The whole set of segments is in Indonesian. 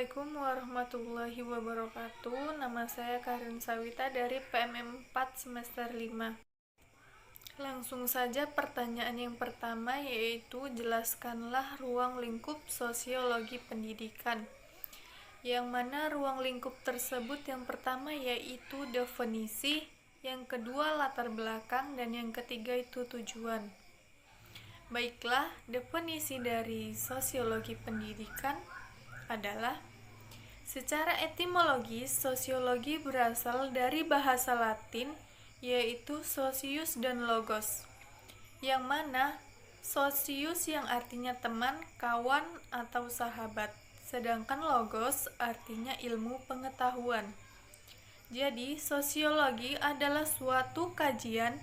Assalamualaikum warahmatullahi wabarakatuh. Nama saya Karin Sawita dari PMM 4 semester 5. Langsung saja pertanyaan yang pertama, yaitu jelaskanlah ruang lingkup sosiologi pendidikan. Yang mana ruang lingkup tersebut yang pertama yaitu definisi, yang kedua latar belakang, dan yang ketiga itu tujuan. Baiklah, definisi dari sosiologi pendidikan adalah: secara etimologis, sosiologi berasal dari bahasa Latin yaitu socius dan logos, yang mana socius yang artinya teman, kawan, atau sahabat, sedangkan logos artinya ilmu pengetahuan. Jadi, sosiologi adalah suatu kajian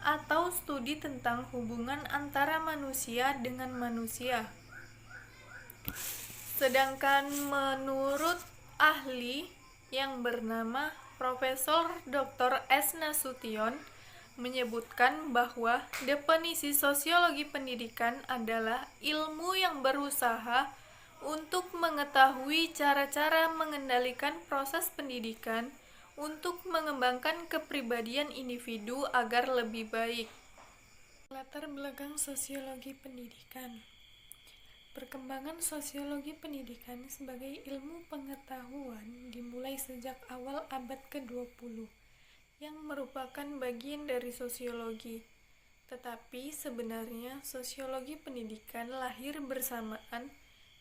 atau studi tentang hubungan antara manusia dengan manusia. Sedangkan menurut ahli yang bernama Profesor Dr. S. Nasution menyebutkan bahwa definisi sosiologi pendidikan adalah ilmu yang berusaha untuk mengetahui cara-cara mengendalikan proses pendidikan untuk mengembangkan kepribadian individu agar lebih baik. Latar belakang sosiologi pendidikan. Perkembangan sosiologi pendidikan sebagai ilmu pengetahuan dimulai sejak awal abad ke-20, yang merupakan bagian dari sosiologi. Tetapi sebenarnya sosiologi pendidikan lahir bersamaan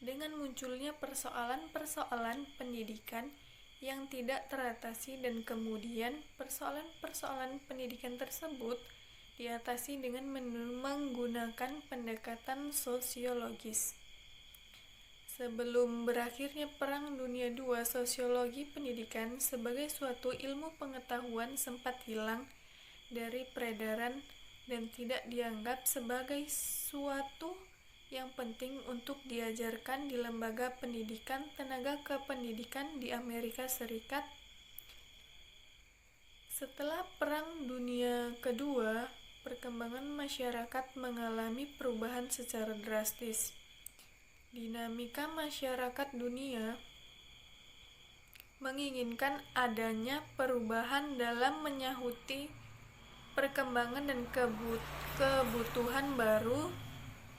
dengan munculnya persoalan-persoalan pendidikan yang tidak teratasi, dan kemudian persoalan-persoalan pendidikan tersebut diatasi dengan menggunakan pendekatan sosiologis. Sebelum berakhirnya Perang Dunia II, sosiologi pendidikan sebagai suatu ilmu pengetahuan sempat hilang dari peredaran dan tidak dianggap sebagai suatu yang penting untuk diajarkan di lembaga pendidikan tenaga kependidikan di Amerika Serikat. Setelah Perang Dunia Kedua, perkembangan masyarakat mengalami perubahan secara drastis. Dinamika masyarakat dunia menginginkan adanya perubahan dalam menyahuti perkembangan dan kebutuhan baru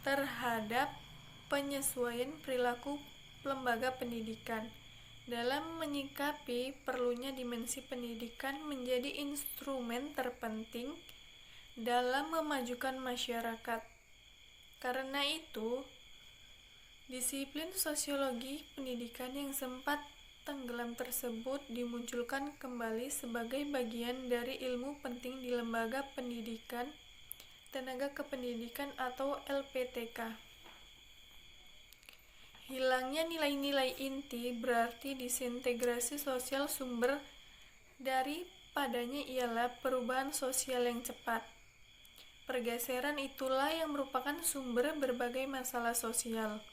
terhadap penyesuaian perilaku lembaga pendidikan. Dalam menyikapi perlunya dimensi pendidikan menjadi instrumen terpenting dalam memajukan masyarakat. Karena itu, disiplin sosiologi pendidikan yang sempat tenggelam tersebut dimunculkan kembali sebagai bagian dari ilmu penting di lembaga pendidikan tenaga kependidikan atau LPTK. Hilangnya nilai-nilai inti berarti disintegrasi sosial. Sumber dari padanya ialah perubahan sosial yang cepat. Pergeseran itulah yang merupakan sumber berbagai masalah sosial.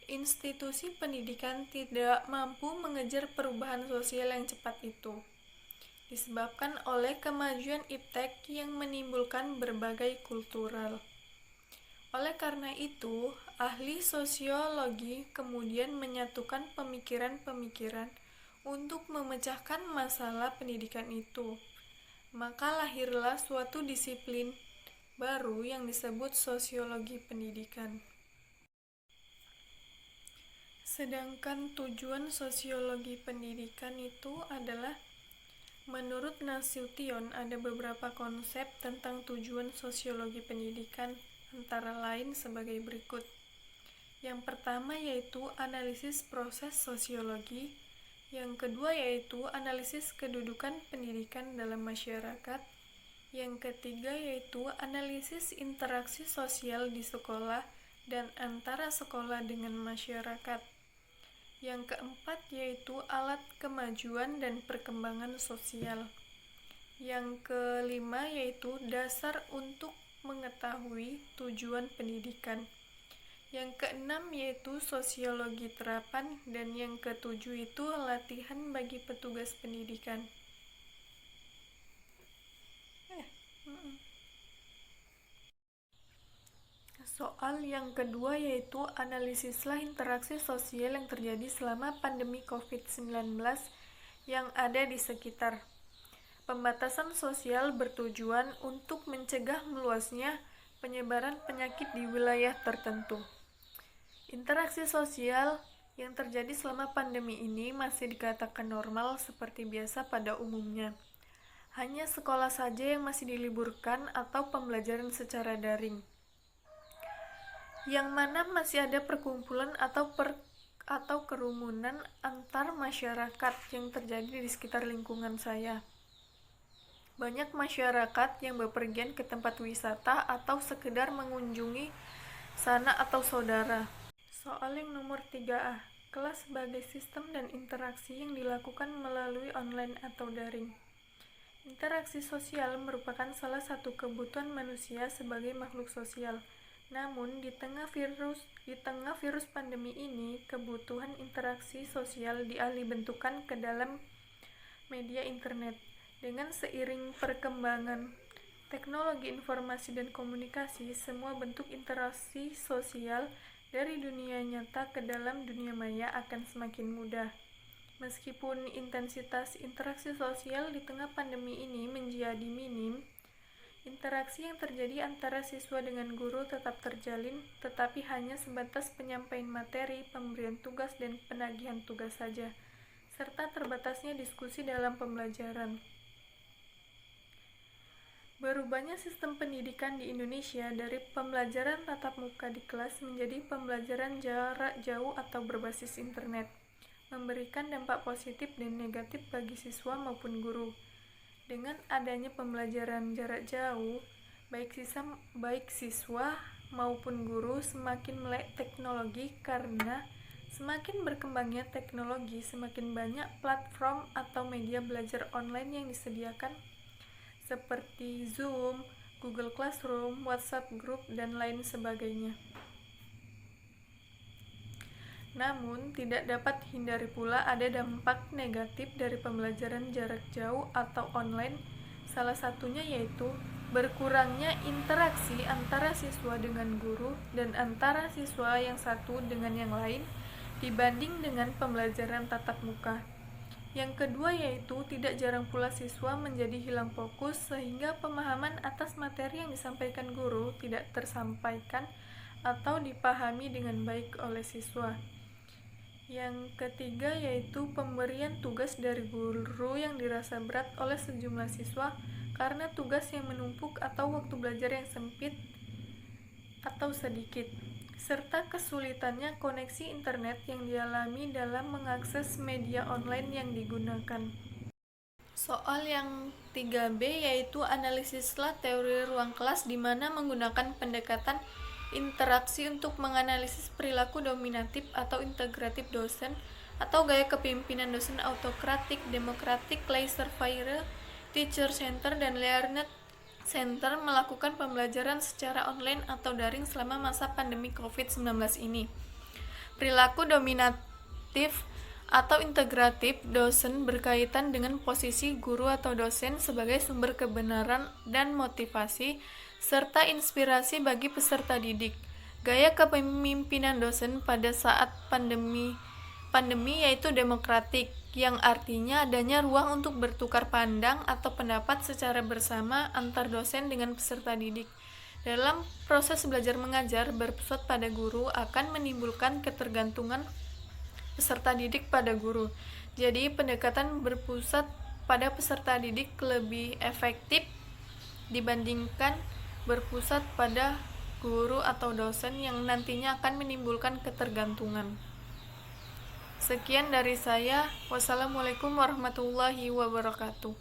Institusi pendidikan tidak mampu mengejar perubahan sosial yang cepat itu, disebabkan oleh kemajuan iptek yang menimbulkan berbagai kultural. Oleh karena itu, ahli sosiologi kemudian menyatukan pemikiran-pemikiran untuk memecahkan masalah pendidikan itu. Maka lahirlah suatu disiplin baru yang disebut sosiologi pendidikan. Sedangkan tujuan sosiologi pendidikan itu adalah, menurut Nasution, ada beberapa konsep tentang tujuan sosiologi pendidikan, antara lain sebagai berikut. Yang pertama yaitu analisis proses sosiologi, yang kedua yaitu analisis kedudukan pendidikan dalam masyarakat, yang ketiga yaitu analisis interaksi sosial di sekolah dan antara sekolah dengan masyarakat. Yang keempat yaitu alat kemajuan dan perkembangan sosial. Yang kelima yaitu dasar untuk mengetahui tujuan pendidikan. Yang keenam yaitu sosiologi terapan, dan yang ketujuh itu latihan bagi petugas pendidikan. Soal yang kedua yaitu analisislah interaksi sosial yang terjadi selama pandemi COVID-19 yang ada di sekitar. Pembatasan sosial bertujuan untuk mencegah meluasnya penyebaran penyakit di wilayah tertentu. Interaksi sosial yang terjadi selama pandemi ini masih dikatakan normal seperti biasa pada umumnya. Hanya sekolah saja yang masih diliburkan atau pembelajaran secara daring, yang mana masih ada perkumpulan atau kerumunan antar masyarakat yang terjadi di sekitar lingkungan saya. Banyak masyarakat yang bepergian ke tempat wisata atau sekedar mengunjungi sanak atau saudara. Soal yang nomor 3A, kelas sebagai sistem dan interaksi yang dilakukan melalui online atau daring. Interaksi sosial merupakan salah satu kebutuhan manusia sebagai makhluk sosial. Namun, di tengah virus pandemi ini, kebutuhan interaksi sosial dialih bentukan ke dalam media internet. Dengan seiring perkembangan teknologi informasi dan komunikasi, semua bentuk interaksi sosial dari dunia nyata ke dalam dunia maya akan semakin mudah. Meskipun intensitas interaksi sosial di tengah pandemi ini menjadi minim, interaksi yang terjadi antara siswa dengan guru tetap terjalin, tetapi hanya sebatas penyampaian materi, pemberian tugas, dan penagihan tugas saja, serta terbatasnya diskusi dalam pembelajaran. Berubahnya sistem pendidikan di Indonesia dari pembelajaran tatap muka di kelas menjadi pembelajaran jarak jauh atau berbasis internet, memberikan dampak positif dan negatif bagi siswa maupun guru. Dengan adanya pembelajaran jarak jauh, baik siswa maupun guru semakin melek teknologi, karena semakin berkembangnya teknologi, semakin banyak platform atau media belajar online yang disediakan seperti Zoom, Google Classroom, WhatsApp Group, dan lain sebagainya. Namun, tidak dapat hindari pula ada dampak negatif dari pembelajaran jarak jauh atau online, salah satunya yaitu berkurangnya interaksi antara siswa dengan guru dan antara siswa yang satu dengan yang lain dibanding dengan pembelajaran tatap muka. Yang kedua yaitu tidak jarang pula siswa menjadi hilang fokus sehingga pemahaman atas materi yang disampaikan guru tidak tersampaikan atau dipahami dengan baik oleh siswa. Yang ketiga yaitu pemberian tugas dari guru yang dirasa berat oleh sejumlah siswa karena tugas yang menumpuk atau waktu belajar yang sempit atau sedikit, serta kesulitannya koneksi internet yang dialami dalam mengakses media online yang digunakan. Soal yang 3B yaitu analisislah teori ruang kelas, di mana menggunakan pendekatan interaksi untuk menganalisis perilaku dominatif atau integratif dosen atau gaya kepemimpinan dosen autokratik, demokratik, laissez-faire, teacher center, dan learner Center melakukan pembelajaran secara online atau daring selama masa pandemi COVID-19 ini. Perilaku dominatif atau integratif dosen berkaitan dengan posisi guru atau dosen sebagai sumber kebenaran dan motivasi, serta inspirasi bagi peserta didik. Gaya kepemimpinan dosen pada saat pandemi yaitu demokratik, yang artinya adanya ruang untuk bertukar pandang atau pendapat secara bersama antar dosen dengan peserta didik. Dalam proses belajar mengajar berpusat pada guru akan menimbulkan ketergantungan peserta didik pada guru. Jadi pendekatan berpusat pada peserta didik lebih efektif dibandingkan berpusat pada guru atau dosen yang nantinya akan menimbulkan ketergantungan. Sekian dari saya. Wassalamualaikum warahmatullahi wabarakatuh.